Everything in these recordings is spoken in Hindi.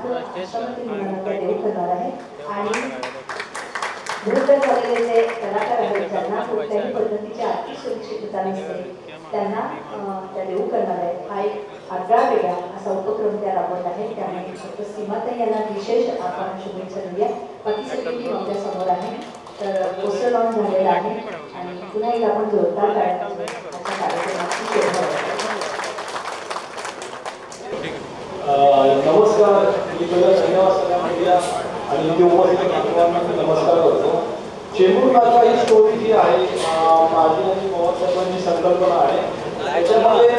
देव करणार आहे आणि वृद्ध झालेले जे कलाकार आहेत ज्यांना कुठल्याही पद्धतीची आर्थिक सुरक्षितता नसते त्यांना त्या देऊ करणार आहे। हा एक आगळा वेगळा असा उपक्रम त्या राबवत आहे। त्यामुळे फक्त सीमाताई यांना विशेष आपण शुभेच्छा देऊया। बाकी सगळी टीम आपल्या समोर आहे। तर पोस्टर लॉन्च झालेला आहे आणि पुन्हा एकदा आपण जोरदार कार्यक्रमाची नमस्कार, मी धन्यवाद सगळ्या मीडिया आणि इथे उपस्थित नागरिकांना नमस्कार करतो। चेंबूर नाका ही स्टोरी जी आहे माझी आणि पवार साहेबांची संकल्पना आहे। त्याच्यामध्ये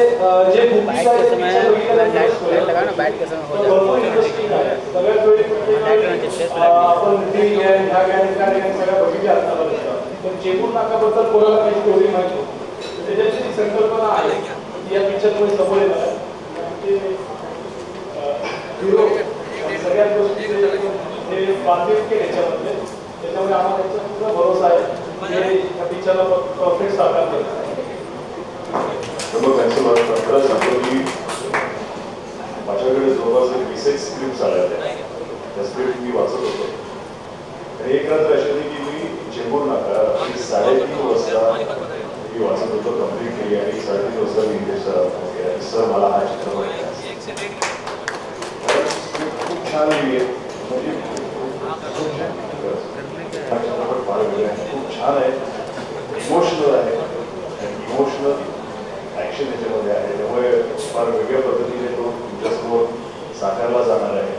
जे मुख्य सगळ्यात वेळी आपण सगळ्या बघितल्या असतात, पण चेंबूर नाकाबद्दल कोणाला काही स्टोरी माहिती त्याच्याची संकल्पना आहे ती या पिक्चरमध्ये समोर येणार आहे। सगळ्यात गोष्टी हे बांधील केले त्याच्यामध्ये, त्याच्यामुळे आम्हाला त्याचा पूर्ण भरोसा आहे की या पिक्चरला परफेक्ट साकार केलं। खरं सांगतो की माझ्याकडे जवळपास 20 स्क्रिप्ट आल्या होत्या। त्या स्क्रिप्ट मी वाचत होतो आणि एक रात्र अशी होती की मी चेंबूर नाका 3:30 वाजता मी वाचत होतो कंप्लीट केली आणि 3:30 वाजता मी इंग्लिशचा सर मला हा चित्रपट खूप छान लिहिली आहे, म्हणजे चित्रपट फार वेगळा आहे, खूप छान आहे, इमोशनल आहे, इमोशनल ॲक्शन याच्यामध्ये आहे, त्यामुळे फार वेगळ्या पद्धतीने तो तुमच्यासमोर साकारला जाणार आहे।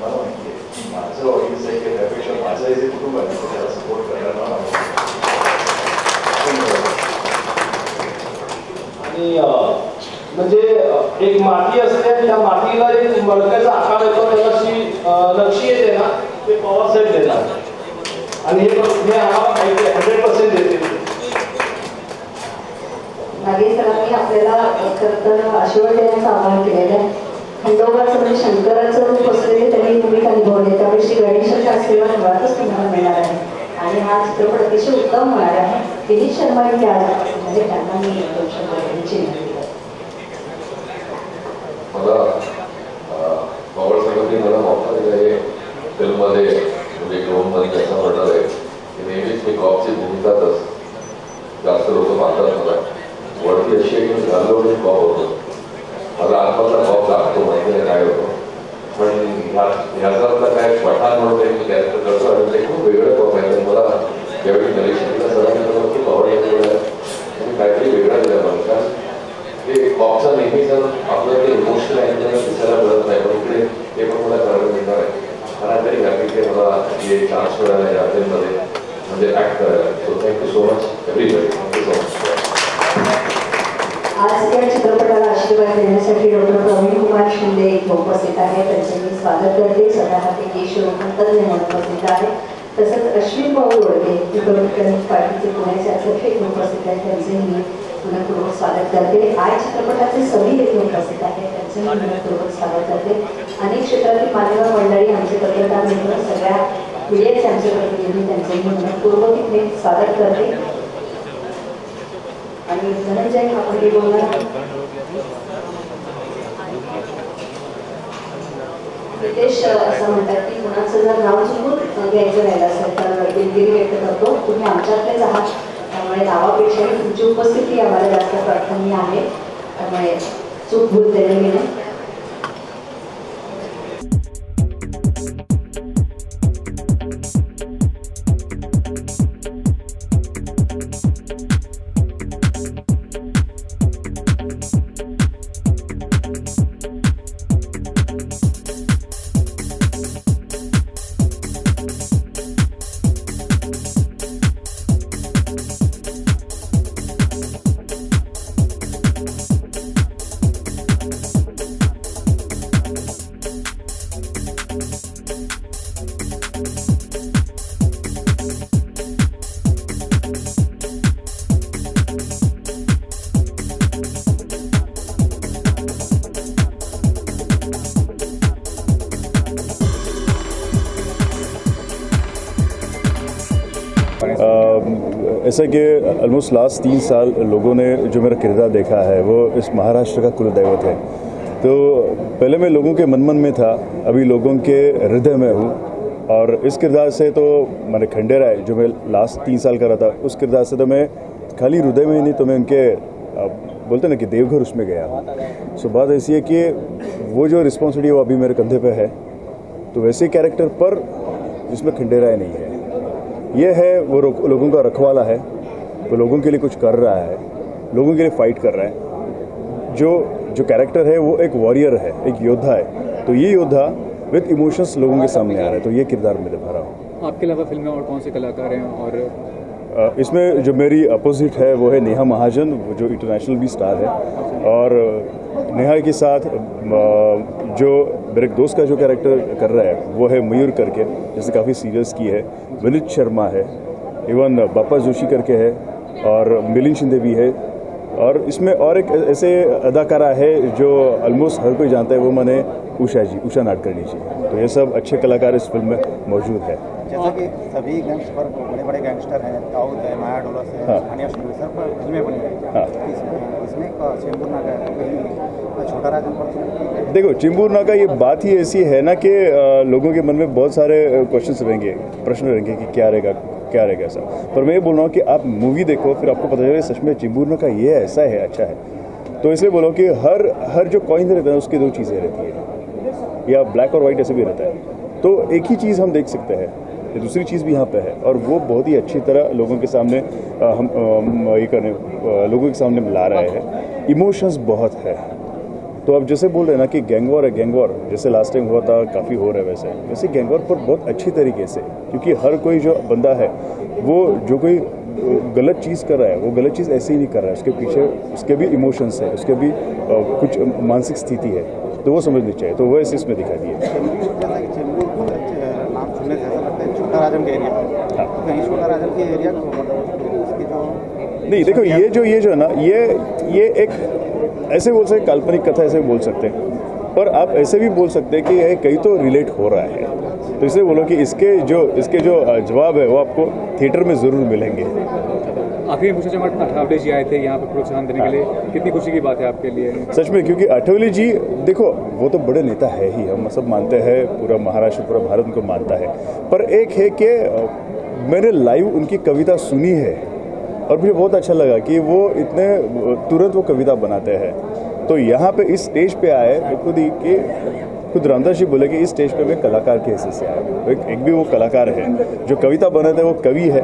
मला माहिती आहे की माझं ऑडियन्स आहे की त्यापेक्षा माझं जे कुटुंब आहे त्याला सपोर्ट करायला मला आणि म्हणजे एक माती असते आणि त्या मातीला एक मडक्याचा आकार येतो, त्याला नक्षी येते ना, ते पवार साहेब देणार आणि हे आम्हाला माहिती आहे 100% देते। नागेश सरांनी आपल्याला खरंतर आशीर्वाद देण्याचं आवाहन केलेलं आहे। खंडोबाचं म्हणजे शंकराचं रूप असलेले त्यांनी भूमिका निभावली, त्यामुळे श्री गणेशाचा आशीर्वाद मुळातच तुम्हाला मिळणार आहे आणि हा चित्रपट अतिशय उत्तम होणार आहे। विनीत शर्मा यांनी आज म्हणजे त्यांना मी मला पवार साहेबांनी मला मौका दिला आहे फिल्ममध्ये, म्हणजे ग्रोममध्ये असं म्हणणार आहे की नेहमीच मी कॉपची भूमिकातच जास्त लोक पाहतात। मला वरती अशी आहे की घाललो म्हणजे कॉप होतो, मला आत्माचा कॉप लागतो, माहिती नाही काय होतो, पण ह्याचा काय पठाण म्हणून मी कॅरेक्टर करतो आणि ते खूप वेगळं कॉप आहे। मला ज्यावेळी नरेशला सरांनी मला खूप आवडलं आणि काहीतरी वेगळा दिला मला, कारण हे कॉपचा नेहमीच आपलं ते इमोशनल अँगल दिसायला मिळत नाही, पण इकडे ते पण मला करायला मिळणार आहे। मला तरी हॅपी की मला हे चान्स मिळाला या फिल्ममध्ये म्हणजे ॲक्ट करायला। So thank you so much everybody, thank you so much. आज या चित्रपटाला आशीर्वाद देण्यासाठी डॉक्टर प्रवीण कुमार शिंदे उपस्थित आहेत, त्यांचे मी स्वागत करते। स्वतः ते केशव तज्ञ उपस्थित आहेत, तसंच अश्विन भाऊ वडके रिपब्लिकन पार्टीचे पुण्याचे अध्यक्ष उपस्थित आहेत, त्यांचे मी मनपूर्वक स्वागत करते। आज चित्रपटाचे सभी देखील उपस्थित आहेत, त्यांचे मी मनपूर्वक स्वागत करते। अनेक क्षेत्रातील मान्यवर मंडळी, आमचे पत्रकार मित्र, सगळ्या मीडियाचे आमचे प्रतिनिधी, त्यांचे मी मनपूर्वक इथे स्वागत करते। आणि धनंजय आपण बोलणार नितेश असं म्हणतात की कुणाचं जर नाव चुकून घ्यायचं राहिलं असेल तर दिलगिरी व्यक्त करतो, तुम्ही आमच्यातलेच आहात, त्यामुळे नावापेक्षा तुमची उपस्थिती आम्हाला जास्त प्रार्थनीय आहे, त्यामुळे चूक भूल केलेली नाही। ऐसा कि ऑलमोस्ट लास्ट 3 साल लोगों ने जो मेरा किरदार देखा है वो इस महाराष्ट्र का कुलदैवत है। तो पहले मैं लोगों के मन में था, अभी लोगों के हृदय में हूँ। और इस किरदार से तो मैंने खंडेरा है जो मैं लास्ट 3 साल कर रहा था, उस किरदार से तो मैं खाली हृदय में ही नहीं, तो मैं उनके बोलते ना कि देवघर उसमें गया। सो बात ऐसी है कि वो जो रिस्पॉन्सिबिलिटी वो अभी मेरे कंधे पे है, तो वैसे कैरेक्टर पर जिसमें खंडेराय नहीं है, ये है वो लोगों का रखवाला है, वो लोगों के लिए कुछ कर रहा है, लोगों के लिए फाइट कर रहा है। जो कैरेक्टर है वो एक वॉरियर है, एक योद्धा है, तो ये योद्धा विद इमोशंस लोगों के सामने आ रहा है, तो ये किरदार मैं निभा रहा हूँ। आपके अलावा फिल्म में और कौन से कलाकार हैं? और इसमें जो मेरी अपोजिट है वो है नेहा महाजन, जो इंटरनेशनल भी स्टार है। और नेहा के साथ जो मेरे दोस्त का जो कैरेक्टर कर रहा है वो है मयूर करके, जिसने काफ़ी सीरियस की है। विनीत शर्मा है, इवन बापा जोशी करके है, और मिलिंद शिंदे भी है। और इसमें और एक ऐसे अदाकारा है जो ऑलमोस्ट हर कोई जानता है, वो मैंने उषा नाडकर्णी जी। तो ये सब अच्छे कलाकार इस फिल्म में मौजूद है। जैसा कि सभी गैंगस्टर बड़े गैंगस्टर हैं, दाऊद है, माया डोलस है, स्थानीय सर पर फिल्में बनी हैं। इसमें चेंबूर नाका है, कहीं छोटा राजन पर। देखो, चेंबूर नाका ये बात ही ऐसी है ना कि लोगों के मन में बहुत सारे क्वेश्चन रहेंगे, प्रश्न रहेंगे कि क्या रहेगा ऐसा। पर मैं ये बोल रहा हूँ कि आप मूवी देखो, फिर आपको पता चलेगा सच में चेंबूर नाका ये ऐसा है, अच्छा है। तो इसलिए बोलो कि हर जो कॉइन रहता है उसकी 2 चीज़ें रहती है, या ब्लैक और वाइट ऐसे भी रहता है। तो एक ही चीज़ हम देख सकते हैं, दूसरी चीज़ भी यहाँ पे है, और वो बहुत ही अच्छी तरह लोगों के सामने लोगों के सामने ला रहे हैं। इमोशंस बहुत है। तो अब जैसे बोल रहे हैं ना कि गैंगवॉर है, गैंगवॉर जैसे लास्ट टाइम हुआ था, काफ़ी हो रहा है वैसे गैंगवॉर पर बहुत अच्छी तरीके से, क्योंकि हर कोई जो बंदा है वो जो कोई गलत चीज़ कर रहा है वो गलत चीज़ ऐसे ही नहीं कर रहा है, उसके पीछे उसके भी इमोशंस है, उसके भी कुछ मानसिक स्थिति है, तो वो समझनी चाहिए। तो वो ऐसे इसमें दिखा दिया। सुनने से ऐसा लगता है छोटा राजन के एरिया में। हाँ। कहीं छोटा राजन के एरिया को उसकी जो नहीं, देखो ये जो है ना, ये एक ऐसे बोल सकते काल्पनिक कथा ऐसे बोल सकते हैं, पर आप ऐसे भी बोल सकते हैं कि ये कहीं तो रिलेट हो रहा है। तो इसलिए बोलो कि इसके जो जवाब है वो आपको थिएटर में ज़रूर मिलेंगे। आखिरी में पूछना चाहूँगा, अठावले जी आए थे यहाँ पर प्रोत्साहन देने के लिए, कितनी खुशी की बात है आपके लिए? सच में, क्योंकि अठावले जी देखो वो तो बड़े नेता है ही, हम सब मानते हैं, पूरा महाराष्ट्र पूरा भारत उनको मानता है। पर एक है कि मैंने लाइव उनकी कविता सुनी है और मुझे बहुत अच्छा लगा कि वो इतने तुरंत वो कविता बनाते हैं। तो यहाँ पे इस स्टेज पे आए, खुद रामदास जी बोले कि इस स्टेज पे मैं कलाकार के हिस्से से आया। एक भी वो कलाकार है जो कविता बनाते हैं, वो कवि है,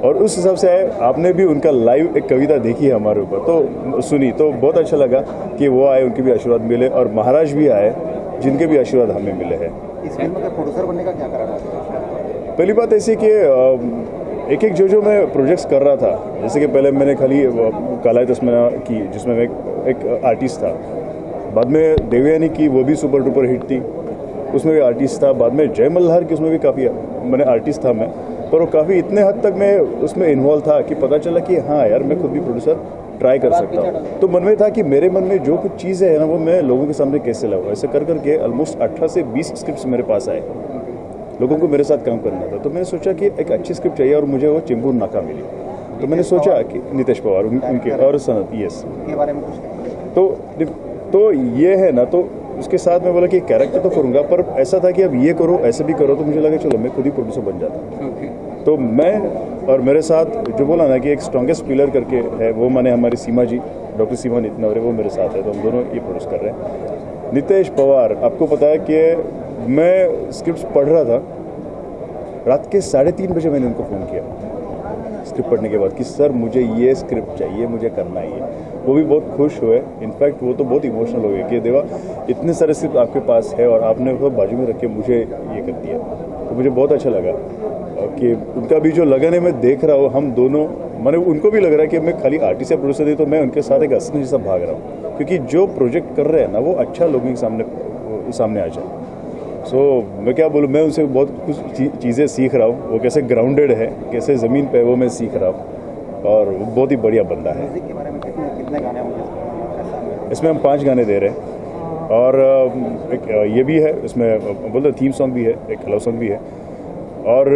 और उस हिसाब से आए। आपने भी उनका लाइव एक कविता देखी है हमारे ऊपर, तो सुनी, तो बहुत अच्छा लगा कि वो आए, उनके भी आशीर्वाद मिले, और महाराज भी आए जिनके भी आशीर्वाद हमें मिले हैं। इस फिल्म का प्रोड्यूसर बनने का क्या कारण है? पहली बात ऐसी कि एक जो मैं प्रोजेक्ट्स कर रहा था, जैसे कि पहले मैंने खाली काला तस्मना की, जिसमें मैं एक आर्टिस्ट था। बाद में देवयानी की, वो भी सुपर डुपर हिट थी, उसमें भी आर्टिस्ट था। बाद में जय मल्हार की, उसमें भी काफ़ी मैंने आर्टिस्ट था मैं, पर वो काफ़ी इतने हद तक मैं उसमें इन्वॉल्व था कि पता चला कि हाँ यार, मैं खुद भी प्रोड्यूसर ट्राई कर सकता हूँ। तो मन में था कि मेरे मन में जो कुछ चीज़ें है ना, वो मैं लोगों के सामने कैसे लाऊँ। ऐसे कर करके ऑलमोस्ट 18 से 20 स्क्रिप्ट्स मेरे पास आए, लोगों को मेरे साथ काम करना था। तो मैंने सोचा कि एक अच्छी स्क्रिप्ट चाहिए, और मुझे वो चेंबूर नाका मिली। तो मैंने सोचा कि नितेश पवार उनके और सनत, यस, के बारे में कुछ तो ये है ना, तो उसके साथ मैं बोला कि कैरेक्टर तो करूँगा, पर ऐसा था कि अब ये करो ऐसे भी करो, तो मुझे लगा चलो मैं खुद ही प्रोड्यूसर बन जाता। तो मैं और मेरे साथ जो बोला ना कि एक स्ट्रॉन्गेस्ट पिलर करके है, वो माने हमारी सीमा जी, डॉक्टर सीमा नितनवरे, वो मेरे साथ है। तो हम दोनों ये प्रोड्यूस कर रहे हैं। नितेश पवार, आपको पता है कि मैं स्क्रिप्ट पढ़ रहा था, रात के 3:30 बजे मैंने उनको फ़ोन किया स्क्रिप्ट पढ़ने के बाद कि सर मुझे ये स्क्रिप्ट चाहिए, मुझे करना ही है। वो भी बहुत खुश हुए, इनफैक्ट वो तो बहुत इमोशनल हो गए कि देवा इतने सारे स्क्रिप्ट आपके पास है और आपने उसको बाजू में रख के मुझे ये कर दिया। तो मुझे बहुत अच्छा लगा कि उनका भी जो लगन है मैं देख रहा हूँ, हम दोनों, मैंने उनको भी लग रहा है कि मैं खाली आर्टिस्ट या प्रोड्यूसर नहीं, तो मैं उनके साथ एक असली जैसा भाग रहा हूँ, क्योंकि जो प्रोजेक्ट कर रहे हैं ना वो अच्छा लोगों के सामने आ जाए। सो मैं क्या बोलूँ, मैं उनसे बहुत कुछ चीज़ें सीख रहा हूँ। वो कैसे ग्राउंडेड है, कैसे ज़मीन पे, वो मैं सीख रहा हूँ, और वो बहुत ही बढ़िया बंदा है। म्यूजिक के बारे में कितने गाने होंगे इसमें? हम 5 गाने दे रहे हैं, और एक ये भी है, इसमें बोलते थीम सॉन्ग भी है, एक लव सॉन्ग भी है। और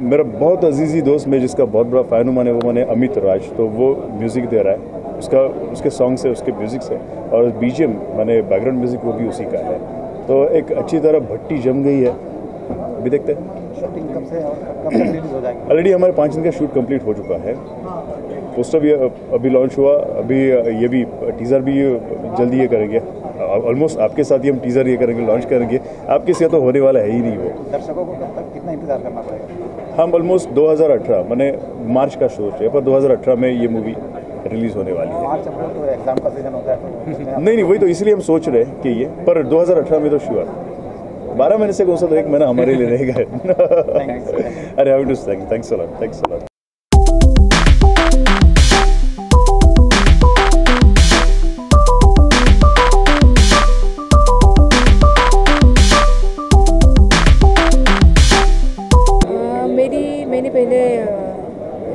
मेरा बहुत अजीज़ी दोस्त, मैं जिसका बहुत बड़ा फ़ैन हूँ, वो माने अमित राज, तो वो म्यूज़िक दे रहा है। उसके सॉन्ग से, उसके म्यूज़िक से, और बीजीएम माने बैकग्राउंड म्यूज़िक वो भी उसी का है। तो एक अच्छी तरह भट्टी जम गई है। अभी देखते हैं शूटिंग कब से और कब तक रिलीज हो जाएगी? ऑलरेडी हमारे 5 दिन का शूट कंप्लीट हो चुका है। पोस्टर भी अभी लॉन्च हुआ, अभी ये भी टीज़र भी जल्दी ये करेंगे। ऑलमोस्ट आपके साथ ही हम टीज़र ये करेंगे, लॉन्च करेंगे। आपके साथ तो होने वाला है ही नहीं वो। दर्शकों को कब तक कितना इंतजार करना पड़ेगा? हम ऑलमोस्ट 2018 माने मार्च का सोच रहे हैं, पर 2018 में ये मूवी रिलीज़ होने वाली है। मार्च अप्रैल तो एग्जाम का सीजन होता है। नहीं, वही तो इसलिए हम सोच रहे हैं कि ये, पर 2018 में तो श्योर। 12 महीने से कौन सा, तो 1 महीना हमारे लिए रहेगा। अरे how to thanks a lot.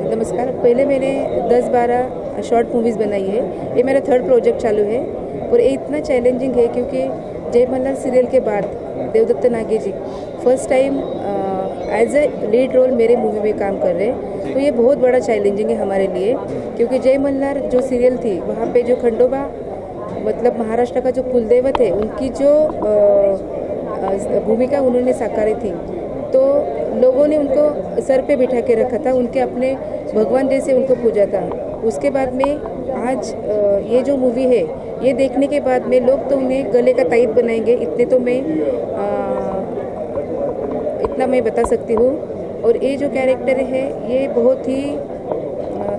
मैंने पहले मैंने 10-12 शॉर्ट मूवीज़ बनाई है। ये मेरा 3rd प्रोजेक्ट चालू है और ये इतना चैलेंजिंग है क्योंकि जय मल्हार सीरियल के बाद Devdatt Nage ji first time as a lead role मेरे मूवी में काम कर रहे हैं। तो ये बहुत बड़ा चैलेंजिंग है हमारे लिए, क्योंकि जय मल्हार जो सीरियल थी वहाँ पे जो खंडोबा मतलब महाराष्ट्र का जो कुलदेवत है, उनकी जो भूमिका उन्होंने साकारी थी, तो लोगों ने उनको सर पे बिठा के रखा था, उनके अपने भगवान जैसे उनको पूजा था। उसके बाद में आज ये जो मूवी है, ये देखने के बाद में लोग तो उन्हें गले का ताईत बनाएंगे, इतना मैं बता सकती हूँ। और ये जो कैरेक्टर है ये बहुत ही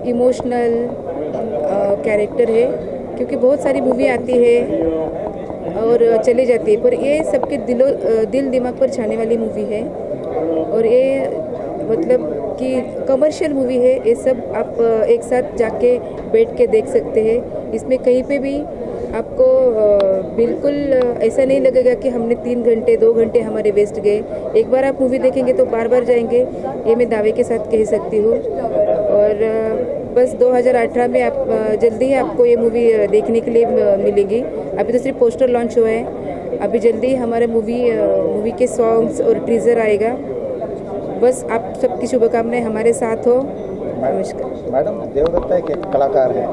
इमोशनल कैरेक्टर है, क्योंकि बहुत सारी मूवी आती है और चली जाती है, पर ये सबके दिल दिमाग पर छाने वाली मूवी है। और ये मतलब कि कमर्शियल मूवी है, ये सब आप एक साथ जाके बैठ के देख सकते हैं। इसमें कहीं पे भी आपको बिल्कुल ऐसा नहीं लगेगा कि हमने 3 घंटे 2 घंटे हमारे वेस्ट गए। एक बार आप मूवी देखेंगे तो बार बार जाएंगे, ये मैं दावे के साथ कह सकती हूँ। और बस 2018 में आप जल्दी ही आपको ये मूवी देखने के लिए मिलेगी। अभी तो सिर्फ पोस्टर लॉन्च हुआ है, अभी जल्दी हमारे मूवी के सॉन्ग्स और टीजर आएगा। बस आप सबकी शुभकामनाएं हमारे साथ हो। नमस्कार। मैडम, देवदत्ता एक कलाकार है,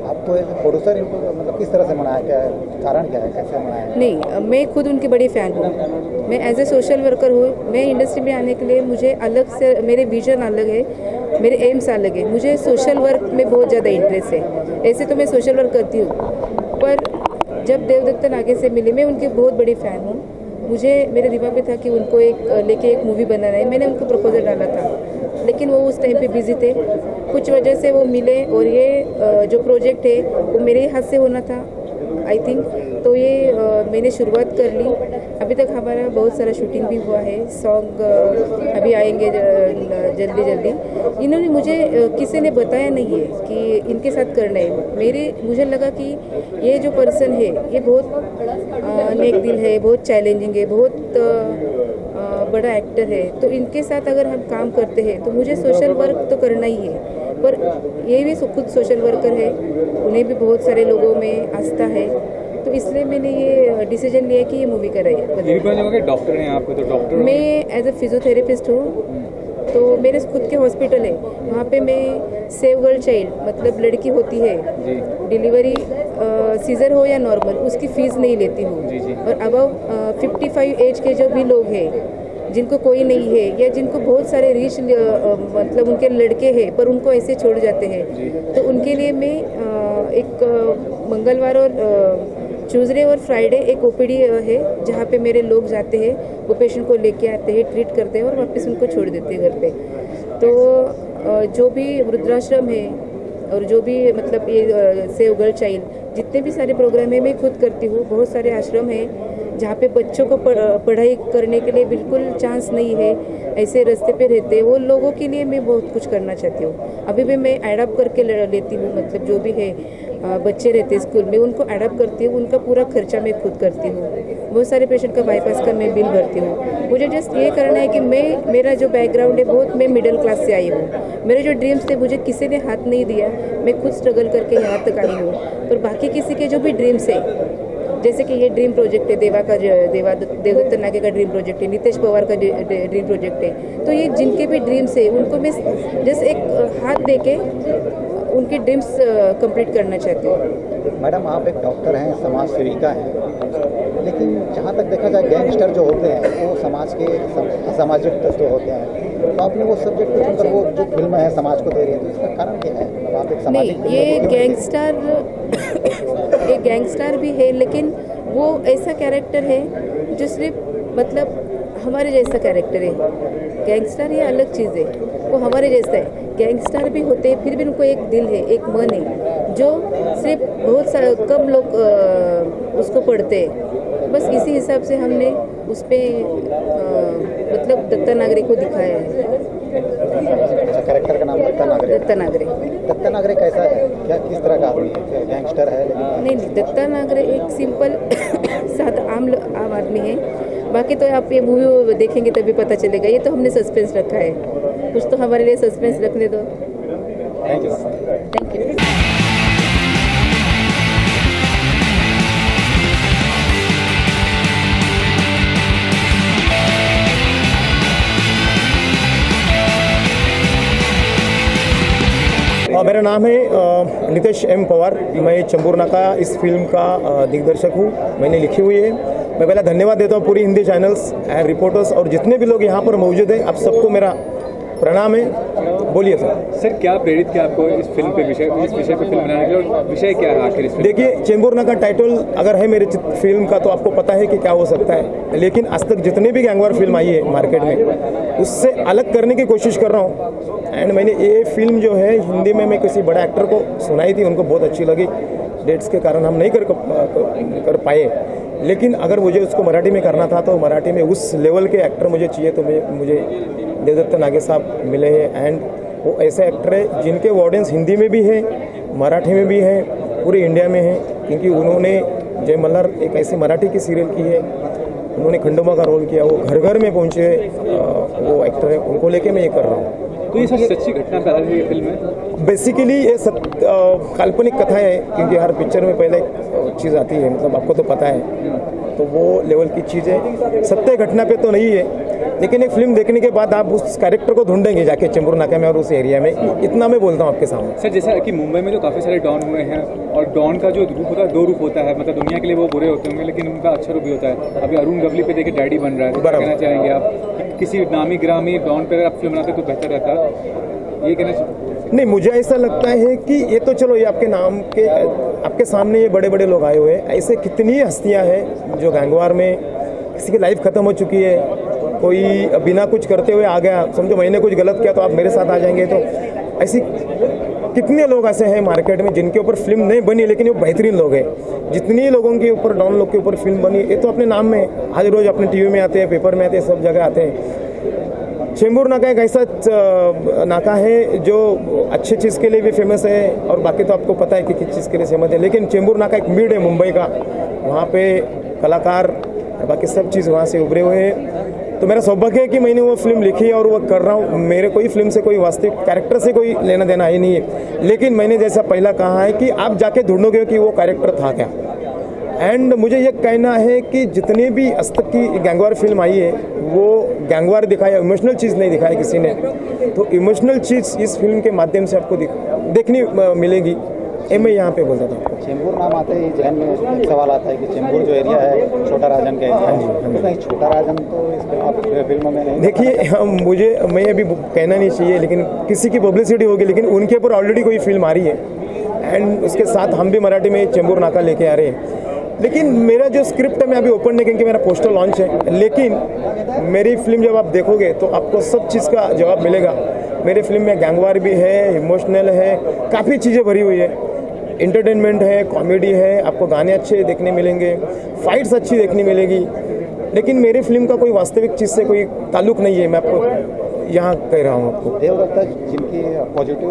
आपको एक प्रोड्यूसर इनको मतलब किस तरह से मनाया, क्या कारण क्या है, कैसे मनाया? नहीं, मैं खुद उनकी बड़ी फ़ैन हूँ। मैं एज ए सोशल वर्कर हूँ। मैं इंडस्ट्री में आने के लिए मुझे अलग से, मेरे विजन अलग है, मेरे एम्स अलग है। मुझे सोशल वर्क में बहुत ज़्यादा इंटरेस्ट है। ऐसे तो मैं सोशल वर्क करती हूँ, पर जब देवदत्त नागे से मिली, मैं उनकी बहुत बड़ी फ़ैन हूँ। मुझे मेरे दिमाग में था कि उनको लेके एक मूवी बनाना है। मैंने उनको प्रपोजल डाला था, लेकिन वो उस टाइम पे बिजी थे, कुछ वजह से वो मिले। और ये जो प्रोजेक्ट है वो मेरे हाथ से होना था आई थिंक, तो ये मैंने शुरुआत कर ली। अभी तक हमारा बहुत सारा शूटिंग भी हुआ है, सॉन्ग अभी आएंगे जल्दी। इन्होंने मुझे किसी ने बताया नहीं है कि इनके साथ करना है। मुझे लगा कि ये जो पर्सन है ये बहुत नेक दिल है, बहुत चैलेंजिंग है, बहुत बड़ा एक्टर है। तो इनके साथ अगर हम काम करते हैं तो मुझे सोशल वर्क तो करना ही है। पर ये भी खुद सोशल वर्कर है, उन्हें भी बहुत सारे लोगों में आस्था है, तो इसलिए मैंने ये डिसीजन लिया कि ये मूवी कराई। डॉक्टर हैं आप, तो डॉक्टर मैं एज अ फिजियोथेरेपिस्ट हूँ, तो मेरे खुद के हॉस्पिटल है, वहाँ पे मैं सेव गर्ल चाइल्ड मतलब लड़की होती है डिलीवरी सीजर हो या नॉर्मल, उसकी फ़ीस नहीं लेती हूँ। और अबव 55 एज के जो भी लोग हैं जिनको कोई नहीं है, या जिनको बहुत सारे रिच मतलब उनके लड़के हैं पर उनको ऐसे छोड़ जाते हैं, तो उनके लिए मैं एक मंगलवार और ट्यूसडे और फ्राइडे एक ओपीडी है, जहाँ पे मेरे लोग जाते हैं, वो पेशेंट को लेके आते हैं, ट्रीट करते हैं और वापस उनको छोड़ देते हैं घर पे। तो जो भी वृद्धाश्रम है और जो भी मतलब ये सेव गर्ल चाइल्ड जितने भी सारे प्रोग्राम है मैं खुद करती हूँ। बहुत सारे आश्रम है जहाँ पे बच्चों को पढ़ाई करने के लिए बिल्कुल चांस नहीं है, ऐसे रास्ते पे रहते हैं, वो लोगों के लिए मैं बहुत कुछ करना चाहती हूँ। अभी भी मैं एडप्ट करके लेती हूँ, मतलब जो भी है बच्चे रहते हैं स्कूल में, उनको एडप्ट करती हूँ, उनका पूरा खर्चा मैं खुद करती हूँ। बहुत सारे पेशेंट का बाईपास का मैं बिल भरती हूँ। मुझे जस्ट ये करना है कि मेरा जो बैकग्राउंड है बहुत, मैं मिडिल क्लास से आई हूँ। मेरे जो ड्रीम्स थे मुझे किसी ने हाथ नहीं दिया, मैं खुद स्ट्रगल करके यहाँ तक आई हूँ। पर बाकी किसी के जो भी ड्रीम्स है, जैसे कि ये ड्रीम प्रोजेक्ट है, देवदत्त नागे का ड्रीम प्रोजेक्ट है, नितेश पवार का ड्रीम प्रोजेक्ट है, तो ये जिनके भी ड्रीम्स है उनको मैं जस्ट एक हाथ दे के उनके ड्रीम्स कंप्लीट करना चाहते हैं। मैडम आप एक डॉक्टर हैं, समाज सेविका हैं, लेकिन जहाँ तक देखा जाए गैंगस्टर जो होते हैं वो समाज के असामाजिक तत्व होते हैं, तो आपने वो सब्जेक्ट को चुनकर वो जो फिल्म है समाज को दे रही है, तो इसका कारण क्या है? मतलब आप एक सामाजिक नहीं, ये गैंगस्टर भी है, लेकिन वो ऐसा कैरेक्टर है जो सिर्फ मतलब हमारे जैसा कैरेक्टर है। गैंगस्टर ये अलग चीज़ है, वो हमारे जैसा है। गैंगस्टर भी होते हैं, फिर भी उनको एक दिल है, एक मन है, जो सिर्फ बहुत कम लोग उसको पढ़ते हैं। बस इसी हिसाब से हमने उस पर मतलब दत्ता नागरे को दिखाया है। अच्छा, कैरेक्टर का नाम दत्ता नागरे। दत्ता नागरे। दत्ता नागरे कैसा है, क्या किस तरह का आदमी है? गैंगस्टर है? नहीं, दत्ता नागरे एक सिंपल सादा आम आदमी है। बाकी तो आप ये मूवी देखेंगे तभी पता चलेगा। ये तो हमने सस्पेंस रखा है, कुछ तो हमारे लिए सस्पेंस रखने दो। Thank you. Thank you. मेरा नाम है नितेश एम पवार। मैं चेंबूर नाका इस फिल्म का दिग्दर्शक हूँ, मैंने लिखी हुई है। मैं पहले धन्यवाद देता हूँ पूरी हिंदी चैनल्स एंड रिपोर्टर्स और जितने भी लोग यहाँ पर मौजूद हैं, आप सबको मेरा प्रणाम है। बोलिए सर। सर क्या प्रेरित किया आपको इस फिल्म पे इस विषय पे फिल्म बनाने के लिए, और विषय क्या है आखिर इस फिल्म? देखिए, चेंबूर नाका टाइटल अगर है मेरे फिल्म का तो आपको पता है कि क्या हो सकता है, लेकिन आज तक जितनी भी गैंगवार फिल्म आई है मार्केट में, उससे अलग करने की कोशिश कर रहा हूँ। एंड मैंने ये फिल्म जो है हिंदी में मैं किसी बड़े एक्टर को सुनाई थी, उनको बहुत अच्छी लगी। डेट्स के कारण हम नहीं कर पाए, लेकिन अगर मुझे उसको मराठी में करना था तो मराठी में उस लेवल के एक्टर मुझे चाहिए, तो मुझे देवदत्त नागे साहब मिले हैं। एंड वो ऐसे एक्टर है जिनके ऑडियंस हिंदी में भी है, मराठी में भी है, पूरे इंडिया में है, क्योंकि उन्होंने जय मल्हार एक ऐसी मराठी की सीरियल की है, उन्होंने खंडोबा का रोल किया, वो घर घर में पहुँचे वो एक्टर है, उनको लेके मैं ये कर रहा हूँ। तो ये सच्ची घटना पे आधारित ये फिल्म है? बेसिकली ये काल्पनिक कथा है, क्योंकि हर पिक्चर में पहले एक चीज़ आती है, मतलब आपको तो पता है, तो वो लेवल की चीज़ है। सत्य घटना पे तो नहीं है, लेकिन एक फिल्म देखने के बाद आप उस कैरेक्टर को ढूंढेंगे जाके चेंबूर नाका में और उस एरिया में। इतना मैं बोलता हूँ आपके सामने। सर, जैसा कि मुंबई में जो काफ़ी सारे डॉन हुए हैं, और डॉन का जो रूप होता है, दो रूप होता है, मतलब दुनिया के लिए वो बुरे होते होंगे, लेकिन उनका अच्छा रूप भी होता है। अभी अरुण गवली पे देखिए डैडी बन रहा है, क्या कहना चाहेंगे आप? किसी नामी ग्रामी डॉन पे अगर आप फिल्म बनाते तो बेहतर रहता, ये कहना चाहिए? नहीं, मुझे ऐसा लगता है कि ये तो चलो ये आपके नाम के आपके सामने ये बड़े बड़े लोग आए हुए हैं, ऐसे कितनी हस्तियां हैं जो गैंगवार में किसी की लाइफ खत्म हो चुकी है, कोई बिना कुछ करते हुए आ गया, समझो मैंने कुछ गलत किया तो आप मेरे साथ आ जाएंगे। तो ऐसी कितने लोग ऐसे हैं मार्केट में जिनके ऊपर फिल्म नहीं बनी, लेकिन वो बेहतरीन लोग हैं। जितनी लोगों के ऊपर डॉन लोग के ऊपर फिल्म बनी, ये तो अपने नाम में आज रोज अपने टीवी में आते हैं, पेपर में आते हैं, सब जगह आते हैं। चेंबूर नाका एक ऐसा नाका है जो अच्छी चीज़ के लिए भी फेमस है, और बाकी तो आपको पता है कि किस चीज़ के लिए फेमस है, लेकिन चेंबूर नाका एक मिड है मुंबई का, वहाँ पे कलाकार बाकी सब चीज़ वहाँ से उभरे हुए हैं। तो मेरा सौभाग्य है कि मैंने वो फिल्म लिखी है और वो कर रहा हूँ। मेरे कोई फिल्म से कोई वास्तविक कैरेक्टर से कोई लेना देना ही नहीं है, लेकिन मैंने जैसा पहला कहा है कि आप जाके ढूंढोगे कि वो कैरेक्टर था क्या। एंड मुझे ये कहना है कि जितनी भी आज तक की गैंगवार फिल्म आई है वो गैंगवार दिखाया, इमोशनल चीज़ नहीं दिखाया किसी ने, तो इमोशनल चीज़ इस फिल्म के माध्यम से आपको देखनी मिलेगी। ये मैं यहाँ पे बोलता था। चेंबूर नाम आते ही जहन में एक सवाल आता है कि चेंबूर जो एरिया है छोटा राजन का एरिया है, तो कहीं छोटा राजन तो इस फिल्म में नहीं? देखिए, मैं अभी कहना नहीं चाहिए, लेकिन किसी की पब्लिसिटी होगी, लेकिन उनके ऊपर ऑलरेडी कोई फिल्म आ रही है एंड उसके साथ हम भी मराठी में चेंबूर नाका लेके आ रहे हैं। लेकिन मेरा जो स्क्रिप्ट है मैं अभी ओपन नहीं, क्योंकि मेरा पोस्टर लॉन्च है, लेकिन मेरी फिल्म जब आप देखोगे तो आपको सब चीज़ का जवाब मिलेगा। मेरी फिल्म में गैंगवार भी है, इमोशनल है, काफ़ी चीज़ें भरी हुई है, इंटरटेनमेंट है, कॉमेडी है, आपको गाने अच्छे देखने मिलेंगे, फाइट्स अच्छी देखने मिलेगी। लेकिन मेरी फिल्म का कोई वास्तविक चीज़ से कोई ताल्लुक नहीं है, मैं आपको यहाँ कह रहा हूँ। आपको देवदत्ता जिनकी पॉजिटिव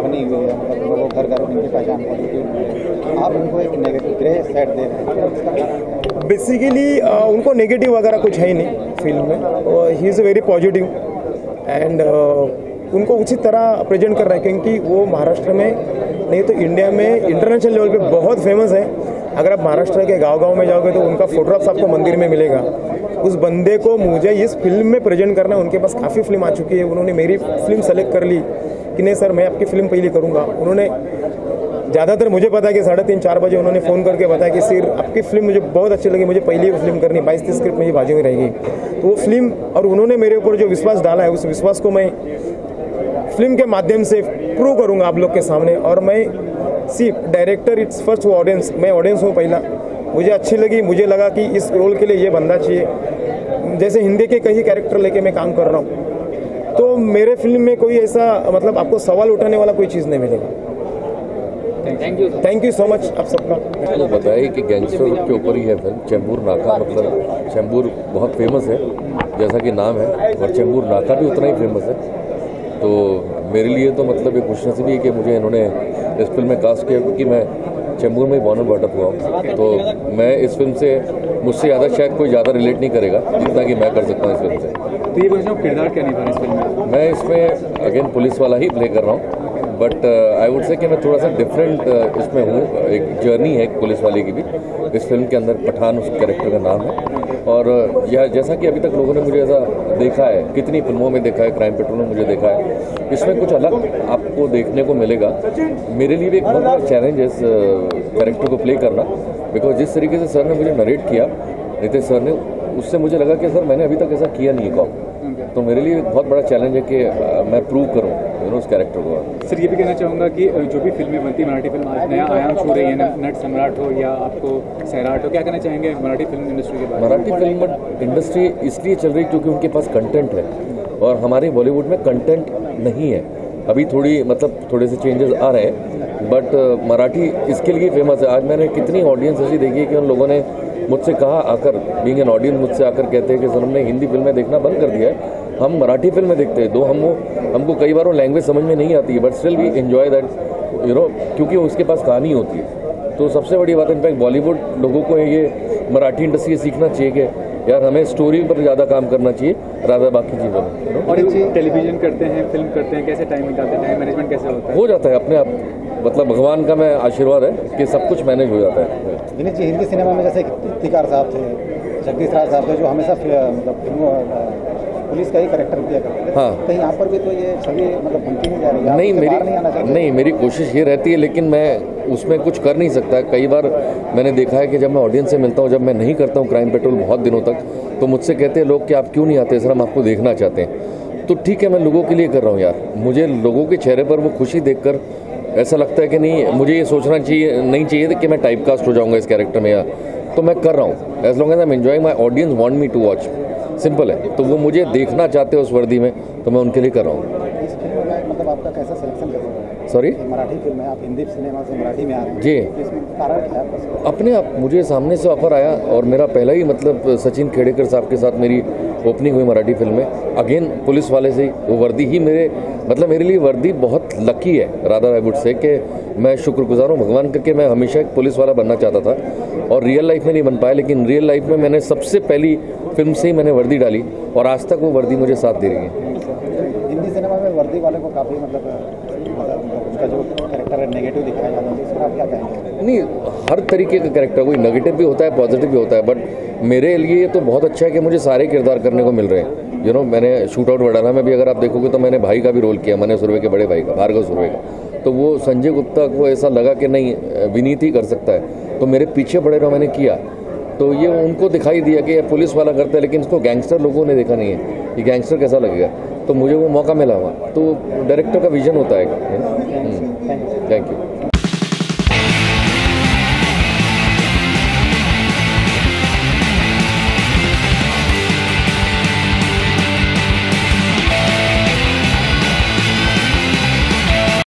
बनी हुई है, मतलब वो घर घर उनकी पहचान पॉजिटिव, आप उनको एक नेगेटिव ग्रे साइड दे रहे हैं। बेसिकली उनको नेगेटिव वगैरह कुछ है ही नहीं फिल्म में, he is very positive and उनको उचित तरह प्रेजेंट कर रहे हैं, क्योंकि वो महाराष्ट्र में नहीं तो इंडिया में इंटरनेशनल लेवल पे बहुत फेमस है। अगर आप महाराष्ट्र के गांव-गांव में जाओगे तो उनका फोटोग्राफ्स आपको मंदिर में मिलेगा। उस बंदे को मुझे इस फिल्म में प्रेजेंट करना है। उनके पास काफ़ी फिल्म आ चुकी है, उन्होंने मेरी फिल्म सेलेक्ट कर ली कि नहीं सर मैं आपकी फिल्म पहले करूँगा। उन्होंने ज़्यादातर मुझे पता है कि 3:30-4 बजे उन्होंने फ़ोन करके बताया कि सर आपकी फिल्म मुझे बहुत अच्छी लगी, मुझे पहली फिल्म करनी, 22-30 स्क्रिप्ट मुझे बाजू में रहेगी। तो वो फिल्म और उन्होंने मेरे ऊपर जो विश्वास डाला है उस विश्वास को मैं फिल्म के माध्यम से प्रूव करूँगा आप लोग के सामने। और मैं सिर्फ डायरेक्टर इट्स फर्स्ट ऑडियंस, मैं ऑडियंस हूँ पहला। मुझे अच्छी लगी, मुझे लगा कि इस रोल के लिए ये बंदा चाहिए। जैसे हिंदी के कई कैरेक्टर लेके मैं काम कर रहा हूँ, तो मेरे फिल्म में कोई ऐसा मतलब आपको सवाल उठाने वाला कोई चीज़ नहीं मिलेगा। थैंक यू सो मच आप सबका। तो बताइए कि गैंगस्टर के ऊपर ही है फिल्म चेंबूर नाका। मतलब चेंबूर बहुत फेमस है जैसा कि नाम है, और चेंबूर नाका भी उतना ही फेमस है। तो मेरे लिए तो मतलब एक खुशनसीबी है कि मुझे इन्होंने इस फिल्म में कास्ट किया, क्योंकि मैं चेंबूर में बॉर्न एंड बॉर्न अप हुआ हूँ। तो मैं इस फिल्म से मुझसे ज़्यादा शायद कोई ज़्यादा रिलेट नहीं करेगा जितना कि मैं कर सकता हूँ इस फिल्म से। तो ये क्वेश्चन किरदार क्या निभा इस फिल्म में? मैं इसमें अगेन पुलिस वाला ही प्ले कर रहा हूँ, बट आई वुड से कि मैं थोड़ा सा डिफरेंट इसमें हूँ। एक जर्नी है पुलिस वाले की भी इस फिल्म के अंदर। पठान उस कैरेक्टर का नाम है। और यह जैसा कि अभी तक लोगों ने मुझे ऐसा देखा है, कितनी फिल्मों में देखा है, क्राइम पेट्रोल में मुझे देखा है, इसमें कुछ अलग आपको देखने को मिलेगा। मेरे लिए भी एक बहुत बड़ा चैलेंज है इस कैरेक्टर को प्ले करना, बिकॉज जिस तरीके से सर ने मुझे नरेट किया, नितेश सर ने, उससे मुझे लगा कि सर मैंने अभी तक ऐसा किया नहीं है कॉप। तो मेरे लिए एक बहुत बड़ा चैलेंज है कि मैं प्रूव करूँ उस कैरेक्टर को। सर ये भी कहना चाहूँगा कि जो भी फिल्में बनती है, मराठी फिल्म आज नया आयाम छू रही है, नट सम्राट हो या आपको सैराट हो, क्या कहना चाहेंगे मराठी फिल्म इंडस्ट्री के बारे में? मराठी फिल्म इंडस्ट्री इसलिए चल रही क्योंकि उनके पास कंटेंट है, और हमारे बॉलीवुड में कंटेंट नहीं है। अभी थोड़े से चेंजेस आ रहे हैं, बट मराठी इसके लिए फेमस है। आज मैंने कितनी ऑडियंस ऐसी देखी है कि उन लोगों ने मुझसे कहा आकर, बीइंग एन ऑडियंस, मुझसे आकर कहते हैं कि सर हमने हिंदी फिल्में देखना बंद कर दिया है, हम मराठी फिल्में देखते हैं। हमको कई बार वो लैंग्वेज समझ में नहीं आती है, but still we enjoy that, क्योंकि उसके पास कहानी होती है। तो सबसे बड़ी बात इनफैक्ट बॉलीवुड लोगों को ये मराठी इंडस्ट्री सीखना चाहिए कि यार हमें स्टोरी पर ज़्यादा काम करना चाहिए राधा बाकी चीज़ों में। और टेलीविजन करते हैं, फिल्म करते हैं, कैसे टाइम निकालते हैं, टाइम मैनेजमेंट कैसे होता है? हो जाता है अपने आप, मतलब भगवान का मैं आशीर्वाद है कि सब कुछ मैनेज हो जाता है। विनीत जी, हिंदी सिनेमा में जैसे इफ्तिकार साहब थे, जगदीश राज साहब थे, जो हमेशा मतलब पुलिस का ही कैरेक्टर किया करते थे। हाँ, कहीं यहाँ पर भी तो ये सभी मतलब धमकी नहीं जा रही है? नहीं, मेरी कोशिश ये रहती है, लेकिन मैं उसमें कुछ कर नहीं सकता। कई बार मैंने देखा है कि जब मैं ऑडियंस से मिलता हूँ, जब मैं नहीं करता हूँ क्राइम पेट्रोल बहुत दिनों तक, तो मुझसे कहते हैं लोग कि आप क्यों नहीं आते सर, हम आपको देखना चाहते हैं। तो ठीक है, मैं लोगों के लिए कर रहा हूँ यार। मुझे लोगों के चेहरे पर वो खुशी देखकर ऐसा लगता है कि नहीं, मुझे ये सोचना चाहिए नहीं चाहिए कि मैं टाइप कास्ट हो जाऊँगा इस कैरेक्टर में, या तो मैं कर रहा हूँ। As long as I am enjoying, my audience want me to watch, simple है। तो वो मुझे देखना चाहते हैं उस वर्दी में, तो मैं उनके लिए कर रहा हूँ। इस फिल्म में मतलब आपका कैसा सिलेक्शन कैसा है? सॉरी, मराठी फिल्म है, आप हिंदी सिनेमा से मराठी में आ रहे हैं जी। इसमें कारण क्या है? अपने आप मुझे सामने से ऑफर आया, और मेरा पहला ही मतलब सचिन खेड़ेकर साहब के साथ मेरी ओपनिंग हुई मराठी फिल्म में। अगेन पुलिस वाले से वो वर्दी ही मेरे लिए वर्दी बहुत लकी है राधा रायवुड से, कि मैं शुक्रगुजार हूँ भगवान का कि मैं हमेशा एक पुलिस वाला बनना चाहता था, और रियल लाइफ में नहीं बन पाया। लेकिन रियल लाइफ में मैंने सबसे पहली फिल्म से ही मैंने वर्दी डाली, और आज तक वो वर्दी मुझे साथ दे रही है। हिंदी सिनेमा में वर्दी वाले को काफ़ी मतलब उसका जो कैरेक्टर है नेगेटिव दिखाया जाता है, इसमें आप क्या कहेंगे? नहीं, हर तरीके का कैरेक्टर, कोई नेगेटिव भी होता है, पॉजिटिव भी होता है, बट मेरे लिए तो बहुत अच्छा है कि मुझे सारे किरदार करने को मिल रहे हैं। मैंने शूट आउट वडाला में भी अगर आप देखोगे तो मैंने भाई का भी रोल किया, मने सुरवे के बड़े भाई का, भार्गव सुरवे का। तो वो संजय गुप्ता को ऐसा लगा कि नहीं, विनीत ही कर सकता है, तो मेरे पीछे पड़े रहो, मैंने किया। तो ये उनको दिखाई दिया कि ये पुलिस वाला करता है, लेकिन इसको गैंगस्टर लोगों ने देखा नहीं है, ये गैंगस्टर कैसा लगेगा। तो मुझे वो मौका मिला हुआ, तो डायरेक्टर का विजन होता है। Thank you.